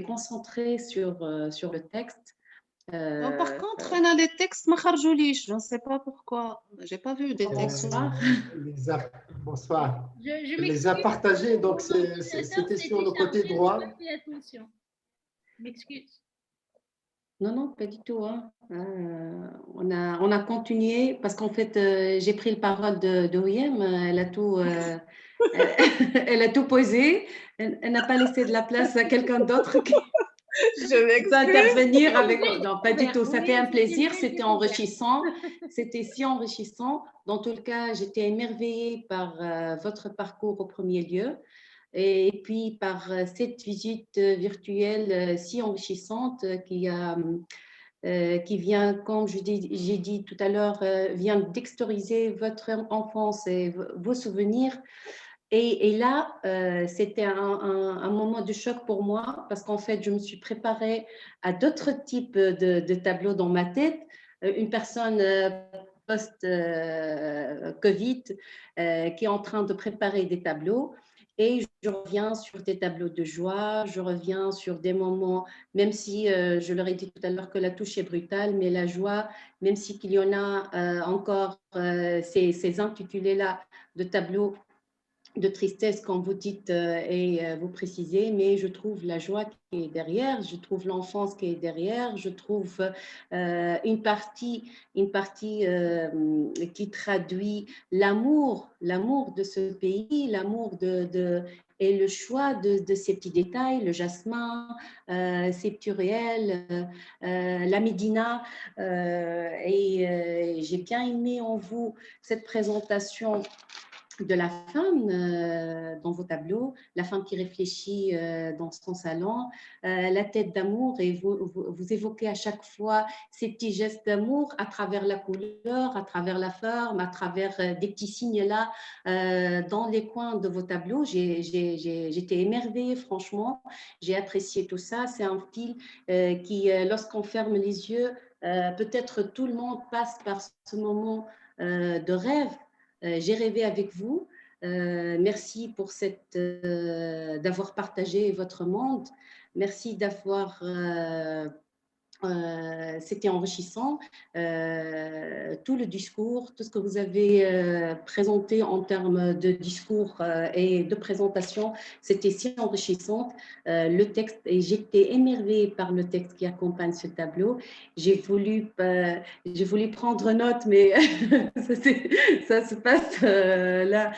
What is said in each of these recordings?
concentrée sur le texte. Par contre, on a les textes ما خرجوليش. Je ne sais pas pourquoi. J'ai pas vu des textes. Bonsoir. Je Les a partagés, donc c'était sur le côté droit. J'ai pas fait attention. M'excuse. Non, pas du tout. Hein. On a continué parce qu'en fait, j'ai pris le parole de Oyem. Elle a tout, elle a tout posé. Elle n'a pas laissé de la place à quelqu'un d'autre qui peut intervenir avec. Non, pas du tout. Ça fait un plaisir. C'était enrichissant. C'était si enrichissant. Dans tout le cas, j'étais émerveillée par votre parcours au premier lieu. Et puis par cette visite virtuelle si enrichissante qui vient, comme j'ai dit tout à l'heure, vient d'extoriser votre enfance et vos souvenirs. Et là, c'était un moment de choc pour moi parce qu'en fait, je me suis préparée à d'autres types de tableaux dans ma tête. Une personne post-Covid qui est en train de préparer des tableaux. Et je reviens sur des tableaux de joie, je reviens sur des moments, même si je leur ai dit tout à l'heure que la touche est brutale, mais la joie, même si qu'il y en a encore ces intitulés-là de tableaux de tristesse, comme vous dites et vous précisez, mais je trouve la joie qui est derrière, je trouve l'enfance qui est derrière, je trouve une partie qui traduit l'amour de ce pays, l'amour et le choix de ces petits détails, le jasmin, ces petits ruelles, la médina. Et j'ai bien aimé en vous cette présentation de la femme dans vos tableaux, la femme qui réfléchit dans son salon, la tête d'amour, et vous évoquez à chaque fois ces petits gestes d'amour à travers la couleur, à travers la forme, à travers des petits signes-là dans les coins de vos tableaux. J'étais émerveillée, franchement, j'ai apprécié tout ça. C'est un fil qui, lorsqu'on ferme les yeux, peut-être tout le monde passe par ce moment de rêve. J'ai rêvé avec vous. Merci pour d'avoir partagé votre monde. Merci d'avoir c'était enrichissant. Tout le discours, tout ce que vous avez présenté en termes de discours et de présentation, c'était si enrichissant. Le texte, et j'étais émerveillée par le texte qui accompagne ce tableau. J'ai voulu prendre note, mais ça se passe là.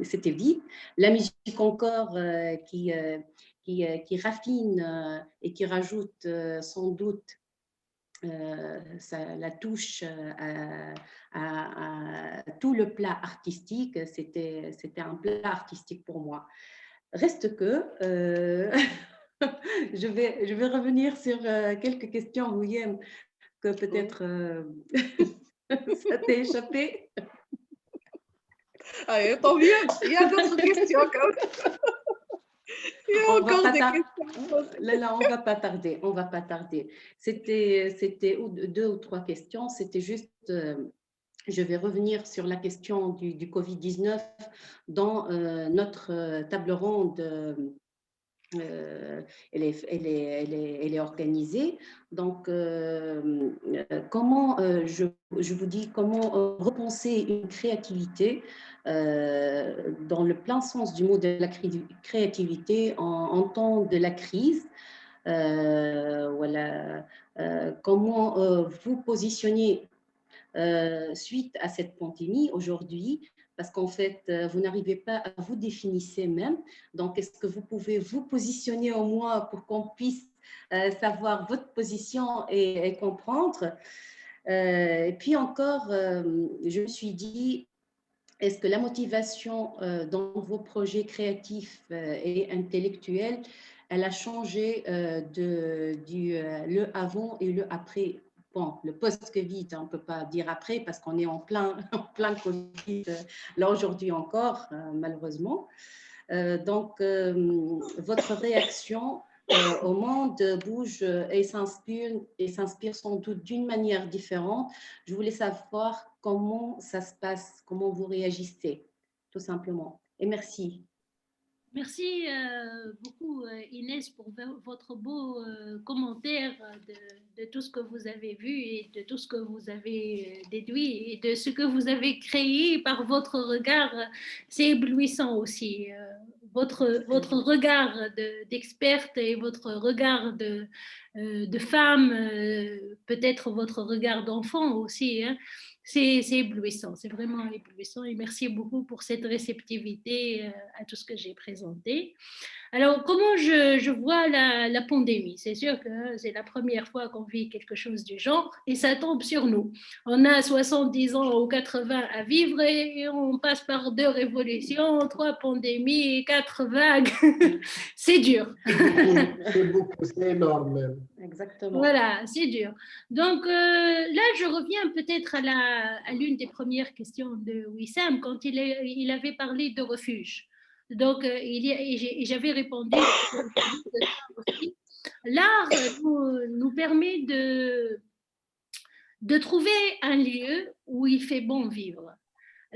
C'était vite. La musique encore qui raffine et qui rajoute sans doute la touche à tout le plat artistique. C'était un plat artistique pour moi. Reste que je vais revenir sur quelques questions, William, que peut-être ça t'est échappé. Allez, tant mieux, il y a d'autres questions quand même. Là, on va pas tarder. C'était deux ou trois questions. C'était juste, je vais revenir sur la question du Covid-19 dans notre table ronde. Elle est organisée. Donc, comment, je vous dis, comment repenser une créativité dans le plein sens du mot de la créativité en temps de la crise. Voilà, comment vous positionnez suite à cette pandémie aujourd'hui, parce qu'en fait, vous n'arrivez pas à vous définir même. Donc, est-ce que vous pouvez vous positionner au moins pour qu'on puisse savoir votre position et comprendre et puis encore, je me suis dit, est-ce que la motivation dans vos projets créatifs et intellectuels, elle a changé le avant et le après? Bon, le post-Covid, on ne peut pas dire après parce qu'on est en plein Covid, là aujourd'hui encore, malheureusement. Donc, votre réaction au monde bouge et s'inspire sans doute d'une manière différente. Je voulais savoir comment ça se passe, comment vous réagissez, tout simplement. Et merci. Merci beaucoup Inès pour votre beau commentaire de tout ce que vous avez vu et de tout ce que vous avez déduit et de ce que vous avez créé par votre regard. C'est éblouissant aussi. Votre regard d'experte et votre regard de femme, peut-être votre regard d'enfant aussi. Hein. C'est éblouissant, c'est vraiment éblouissant et merci beaucoup pour cette réceptivité à tout ce que j'ai présenté. Alors, comment je vois la pandémie? C'est sûr que c'est la première fois qu'on vit quelque chose du genre et ça tombe sur nous. On a 70 ans ou 80 à vivre et on passe par 2 révolutions, 3 pandémies, 4 vagues. C'est dur. C'est beaucoup, c'est énorme même. Exactement. Voilà, c'est dur. Donc là, je reviens peut-être à l'une des premières questions de Wissam quand il avait parlé de refuge. Donc, j'avais répondu aussi. L'art nous permet de trouver un lieu où il fait bon vivre.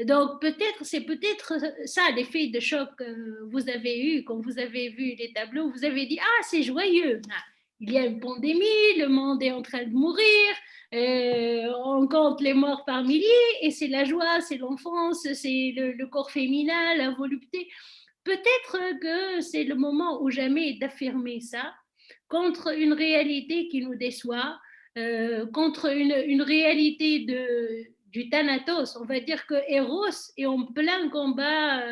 Donc, c'est peut-être ça l'effet de choc que vous avez eu quand vous avez vu les tableaux. Vous avez dit, ah, c'est joyeux. Ah, il y a une pandémie, le monde est en train de mourir, on compte les morts par milliers et c'est la joie, c'est l'enfance, c'est le corps féminin, la volupté. Peut-être que c'est le moment ou jamais d'affirmer ça contre une réalité qui nous déçoit, contre une réalité du Thanatos. On va dire que Eros est en plein combat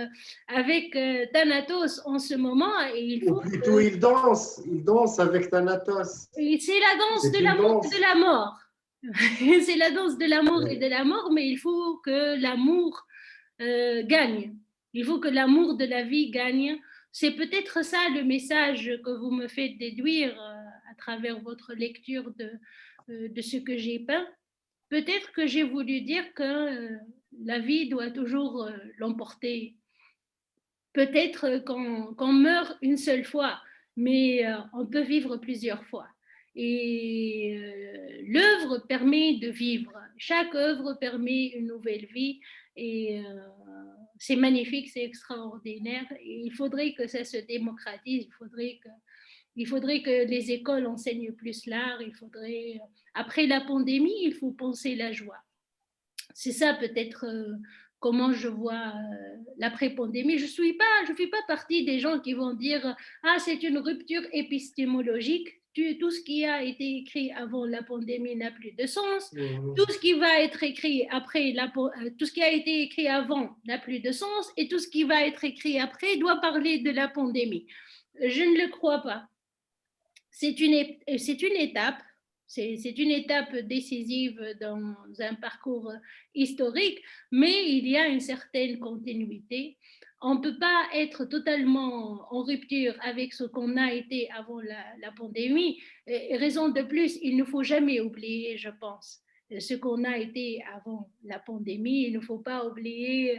avec Thanatos en ce moment. Et il faut Ou plutôt, il danse avec Thanatos. C'est la danse de l'amour et de la mort. C'est la danse de l'amour et de la mort, mais il faut que l'amour gagne. Il faut que l'amour de la vie gagne. C'est peut-être ça le message que vous me faites déduire à travers votre lecture de ce que j'ai peint. Peut-être que j'ai voulu dire que la vie doit toujours l'emporter. Peut-être qu'on meurt une seule fois, mais on peut vivre plusieurs fois. Et l'œuvre permet de vivre. Chaque œuvre permet une nouvelle vie. Et c'est magnifique, c'est extraordinaire. Et il faudrait que ça se démocratise. Il faudrait que les écoles enseignent plus l'art. Après la pandémie, il faut penser la joie. C'est ça peut-être comment je vois l'après-pandémie. Je ne fais pas partie des gens qui vont dire « Ah, c'est une rupture épistémologique. Tout ce qui a été écrit avant la pandémie n'a plus de sens. Tout ce qui va être écrit après, tout ce qui a été écrit avant n'a plus de sens. Et tout ce qui va être écrit après doit parler de la pandémie. » Je ne le crois pas. C'est une étape. C'est une étape décisive dans un parcours historique, mais il y a une certaine continuité. On ne peut pas être totalement en rupture avec ce qu'on a été avant la pandémie. Et raison de plus, il ne faut jamais oublier, je pense, ce qu'on a été avant la pandémie. Il ne faut pas oublier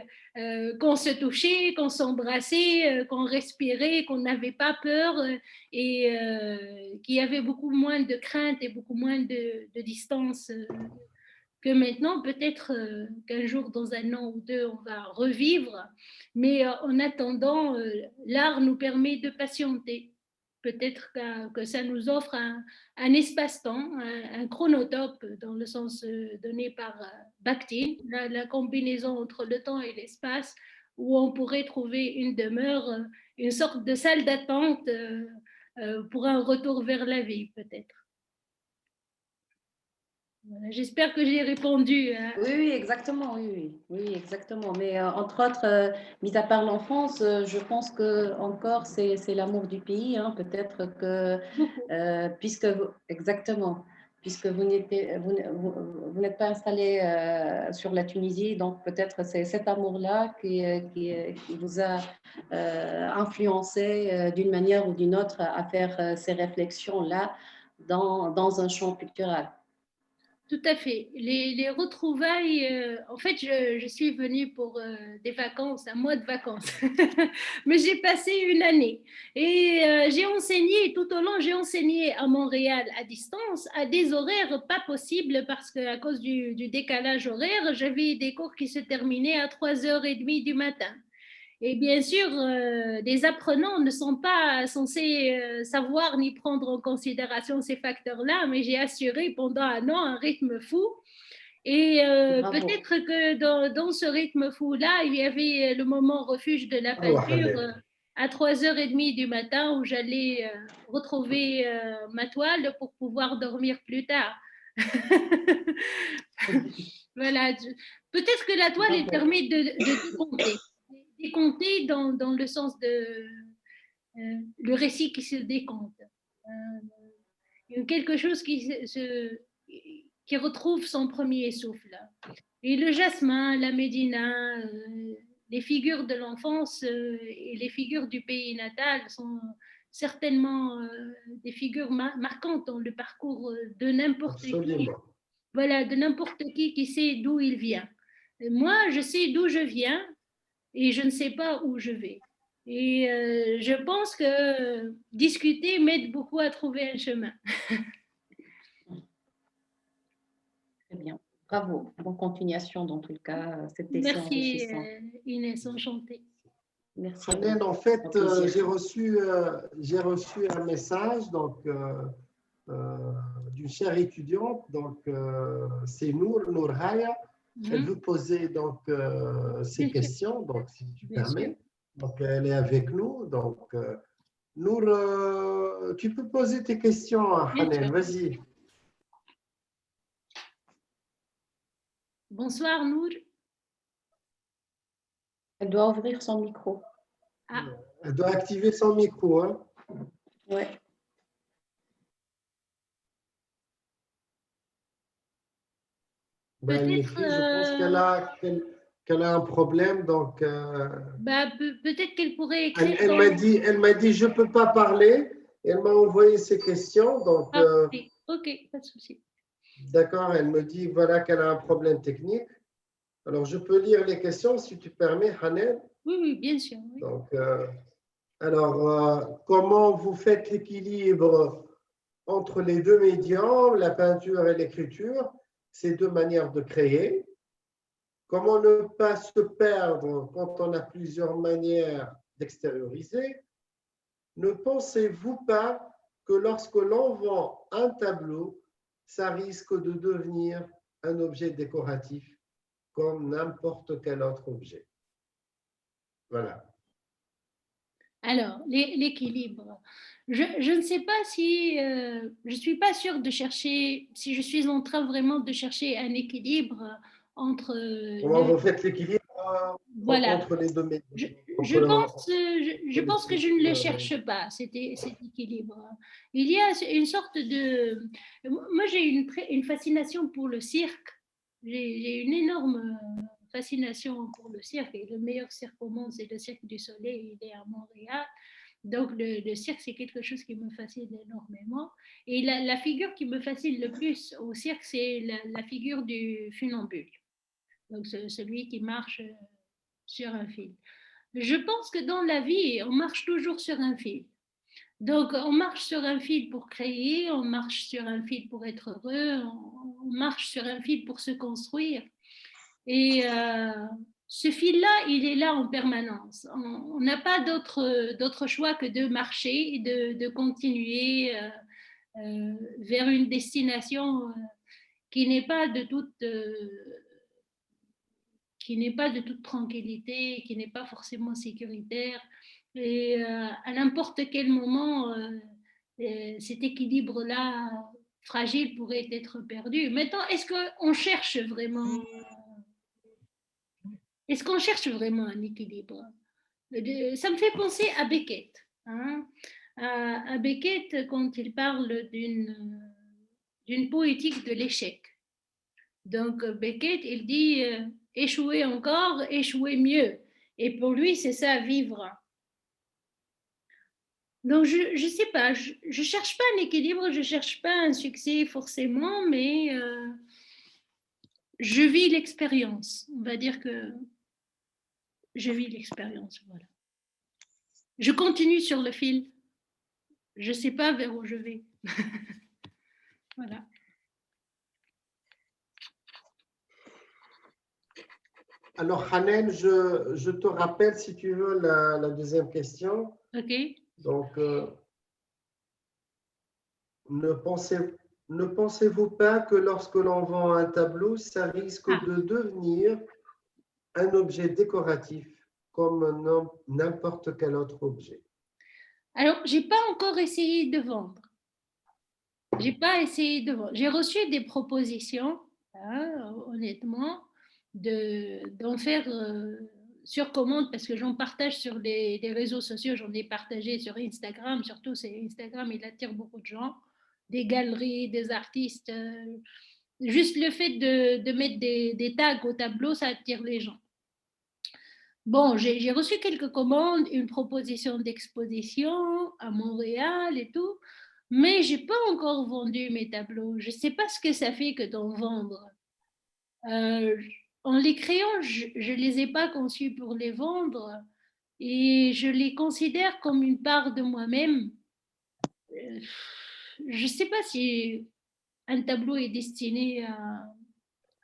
qu'on se touchait, qu'on s'embrassait, qu'on respirait, qu'on n'avait pas peur et qu'il y avait beaucoup moins de crainte et beaucoup moins de distance que maintenant. Peut-être qu'un jour, dans un an ou deux, on va revivre. Mais en attendant, l'art nous permet de patienter. Peut-être que ça nous offre un espace-temps, un chronotope dans le sens donné par Bakhtin, la combinaison entre le temps et l'espace, où on pourrait trouver une demeure, une sorte de salle d'attente pour un retour vers la vie, peut-être. Voilà, j'espère que j'ai répondu. Oui, exactement, oui, exactement. Mais entre autres, mis à part l'enfance, je pense que encore c'est l'amour du pays. Hein, peut-être que exactement, puisque vous n'êtes pas installé sur la Tunisie, donc peut-être c'est cet amour-là qui vous a influencé d'une manière ou d'une autre à faire ces réflexions-là dans un champ culturel. Tout à fait. Les retrouvailles, en fait, je suis venue pour des vacances, un mois de vacances, mais j'ai passé une année et j'ai enseigné, tout au long, j'ai enseigné à Montréal à distance, à des horaires pas possibles parce qu'à cause du décalage horaire, j'avais des cours qui se terminaient à 3h30 du matin. Et bien sûr, les apprenants ne sont pas censés savoir ni prendre en considération ces facteurs-là, mais j'ai assuré pendant un an un rythme fou. Et peut-être que dans ce rythme fou-là, il y avait le moment refuge de la peinture à 3h30 du matin où j'allais retrouver ma toile pour pouvoir dormir plus tard. Voilà. Peut-être que la toile, elle permet de décompter. Décompter dans le sens de le récit qui se décompte. Quelque chose qui retrouve son premier souffle. Et le jasmin, la médina, les figures de l'enfance et les figures du pays natal sont certainement des figures marquantes dans le parcours de n'importe qui. Voilà, de n'importe qui sait d'où il vient. Et moi, je sais d'où je viens et je ne sais pas où je vais. Et je pense que discuter m'aide beaucoup à trouver un chemin. Très bien. Bravo. Bonne continuation dans tout le cas. C'était enrichissant. Merci Inès, enchantée. Merci. Hanen, en fait, j'ai reçu un message donc, d'une chère étudiante, donc c'est Nour Haya. Elle veut poser donc ses questions, donc si tu permets. Donc elle est avec nous. Donc Nour, tu peux poser tes questions à Hanen. Vas-y. Bonsoir Nour. Elle doit ouvrir son micro. Ah. Elle doit activer son micro. Hein? Ouais. Peut-être. Je pense qu'elle a un problème, donc. Peut-être qu'elle pourrait écrire. Elle m'a dit, je peux pas parler. Elle m'a envoyé ses questions, donc. Ok, pas de souci. D'accord, elle me dit voilà qu'elle a un problème technique. Alors je peux lire les questions si tu permets, Hanen. Oui, bien sûr. Oui. Donc, comment vous faites l'équilibre entre les deux médiums, la peinture et l'écriture, ces deux manières de créer? Comment ne pas se perdre quand on a plusieurs manières d'extérioriser? Ne pensez-vous pas que lorsque l'on vend un tableau, ça risque de devenir un objet décoratif comme n'importe quel autre objet? Voilà. Alors, l'équilibre. Je ne sais pas si je ne suis pas sûre de chercher, si je suis en train vraiment de chercher un équilibre entre. Comment vous faites l'équilibre entre les deux médias? Je pense que je ne le cherche pas, cet équilibre. Il y a une sorte de. Moi, j'ai une fascination pour le cirque. J'ai une énorme fascination pour le cirque. Et le meilleur cirque au monde, c'est le Cirque du Soleil. Il est à Montréal. Donc, le cirque, c'est quelque chose qui me fascine énormément. Et la figure qui me fascine le plus au cirque, c'est la figure du funambule. Donc, celui qui marche sur un fil. Je pense que dans la vie, on marche toujours sur un fil. Donc, on marche sur un fil pour créer, on marche sur un fil pour être heureux, on marche sur un fil pour se construire. Et ce fil-là, il est là en permanence. On n'a pas d'autre choix que de marcher et de continuer vers une destination qui n'est pas de toute tranquillité, qui n'est pas forcément sécuritaire. Et à n'importe quel moment, cet équilibre-là fragile pourrait être perdu. Maintenant, est-ce qu'on cherche vraiment un équilibre? Ça me fait penser à Beckett. Hein? À Beckett, quand il parle d'une poétique de l'échec. Donc, Beckett, il dit échouer encore, échouer mieux. Et pour lui, c'est ça, vivre. Donc, je ne sais pas, je ne cherche pas un équilibre, je ne cherche pas un succès forcément, mais je vis l'expérience. On va dire que je vis l'expérience, voilà. Je continue sur le fil. Je ne sais pas vers où je vais. Voilà. Alors, Hanen, je te rappelle, si tu veux, la deuxième question. OK. Donc, ne pensez-vous pas que lorsque l'on vend un tableau, ça risque de devenir un objet décoratif comme n'importe quel autre objet? Alors, j'ai pas encore essayé de vendre. J'ai pas essayé de vendre. J'ai reçu des propositions, hein, honnêtement, d'en faire sur commande parce que j'en partage sur les réseaux sociaux. J'en ai partagé sur Instagram. Surtout, c'est Instagram, il attire beaucoup de gens, des galeries, des artistes. Juste le fait de mettre des tags au tableau, ça attire les gens. Bon, j'ai reçu quelques commandes, une proposition d'exposition à Montréal et tout, mais j'ai pas encore vendu mes tableaux. Je sais pas ce que ça fait que d'en vendre. En les créant, je les ai pas conçus pour les vendre et je les considère comme une part de moi-même. Je sais pas si un tableau est destiné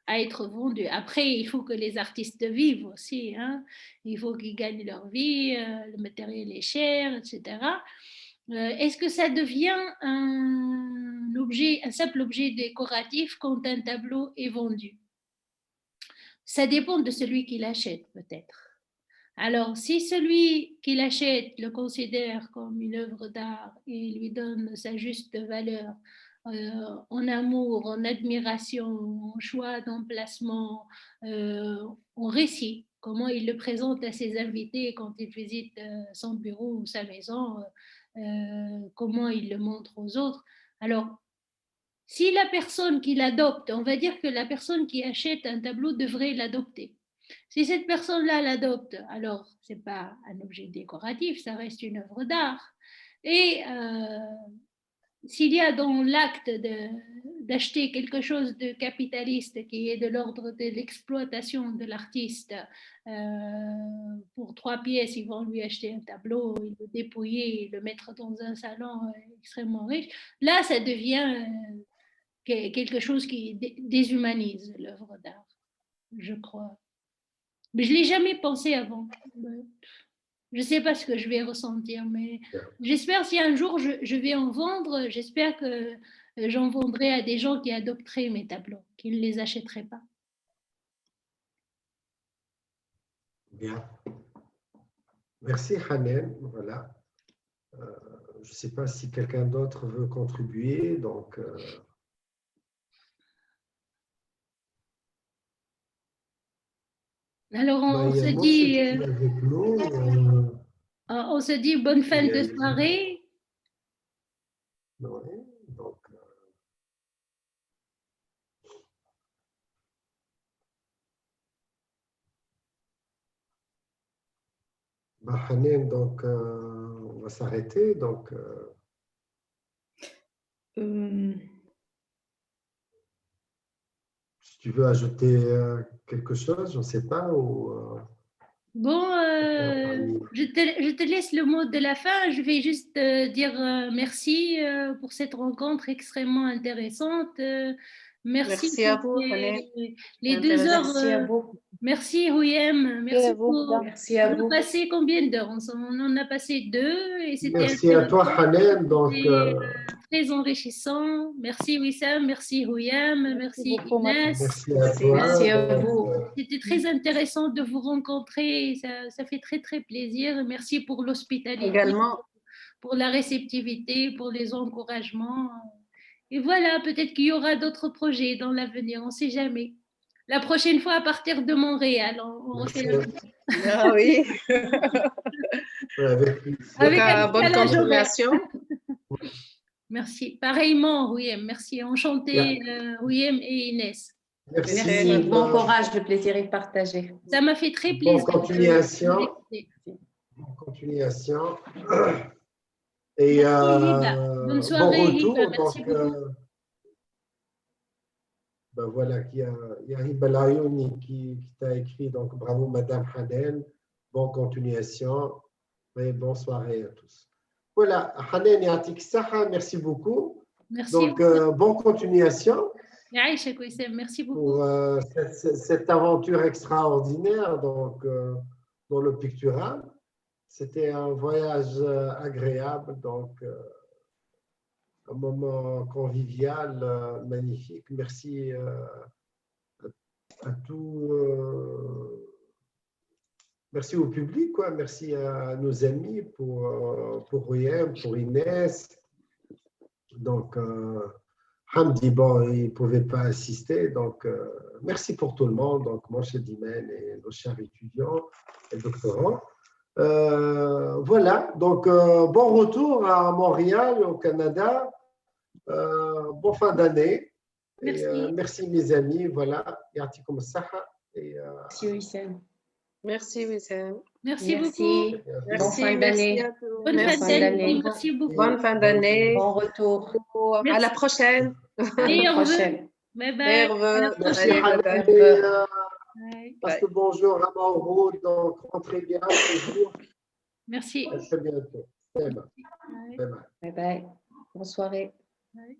à être vendu. Après, il faut que les artistes vivent aussi, hein. Il faut qu'ils gagnent leur vie, le matériel est cher, etc. Est-ce que ça devient un simple objet décoratif quand un tableau est vendu? Ça dépend de celui qui l'achète, peut-être. Alors, si celui qui l'achète le considère comme une œuvre d'art et lui donne sa juste valeur, en amour, en admiration, en choix d'emplacement, en récit, comment il le présente à ses invités quand ils visitent son bureau ou sa maison, comment il le montre aux autres. Alors, si la personne qui l'adopte, on va dire que la personne qui achète un tableau devrait l'adopter. Si cette personne-là l'adopte, alors ce n'est pas un objet décoratif, ça reste une œuvre d'art. Et s'il y a dans l'acte d'acheter quelque chose de capitaliste qui est de l'ordre de l'exploitation de l'artiste, pour 3 pièces, ils vont lui acheter un tableau, il le dépouiller, le mettre dans un salon extrêmement riche, là ça devient quelque chose qui déshumanise l'œuvre d'art, je crois. Mais je ne l'ai jamais pensé avant. Je ne sais pas ce que je vais ressentir, mais j'espère si un jour je vais en vendre, j'espère que j'en vendrai à des gens qui adopteraient mes tableaux, qui ne les achèteraient pas. Bien. Merci, Hanen. Voilà. Je ne sais pas si quelqu'un d'autre veut contribuer. Donc, alors, on se dit bonne fin de soirée. Oui, donc, Hanen, donc, on va s'arrêter. Donc, si tu veux ajouter quelque chose, je ne sais pas. Ou, bon, je te laisse le mot de la fin. Je vais juste dire merci pour cette rencontre extrêmement intéressante. Merci à vous, les 2 heures. Merci à vous. Merci, Houyem. Merci pour. Merci à vous. On a passé combien d'heures? On en a passé 2 et c'était merci à toi, Hanen. Donc, très enrichissant. Merci Wissam, merci Houyam, merci Inès. Merci à toi. Merci à vous. C'était très intéressant de vous rencontrer. Ça fait très, très plaisir. Merci pour l'hospitalité. Également. Pour la réceptivité, pour les encouragements. Et voilà, peut-être qu'il y aura d'autres projets dans l'avenir, on ne sait jamais. La prochaine fois, à partir de Montréal, on refait la chose. Ah oui. Avec bonne continuation. Merci. Pareillement, Houyem. Merci. Enchanté, Houyem et Inès. Merci. Bon courage, le plaisir est partagé. Ça m'a fait très plaisir. Bonne continuation. Bonne continuation. Et bonne soirée, bon retour. Merci beaucoup. Ben voilà, il y a Hiba Layouni qui t'a écrit, donc bravo Madame Hanen, bonne continuation et bonne soirée à tous. Voilà, Hanen et Atik Saha, merci beaucoup. Merci. Donc, bonne continuation Yaïchek Wissem, merci beaucoup. pour cette aventure extraordinaire donc, dans le pictural. C'était un voyage agréable, donc un moment convivial, magnifique. Merci à tout. Merci au public, quoi. Merci à nos amis pour Riem, pour Inès. Donc, Hamdi, bon, il ne pouvait pas assister. Donc, merci pour tout le monde. Donc, Moshe Dimen et nos chers étudiants et doctorants. Voilà. Donc, bon retour à Montréal, au Canada. Bonne fin d'année. Merci. Merci, mes amis. Voilà. Yatikum saha. Merci, Wissem. Merci, Wissem. Merci beaucoup. Bonne fin d'année. Bonne fin d'année. Merci beaucoup. Bonne fin d'année. Bon retour. À la prochaine. Meilleurs vœux. Bye bye. À la prochaine. Parce que bonjour à Mauro, donc rentrez bien toujours. Merci. À très bientôt. Bye bye. Bye bye. Bonne soirée. Bye.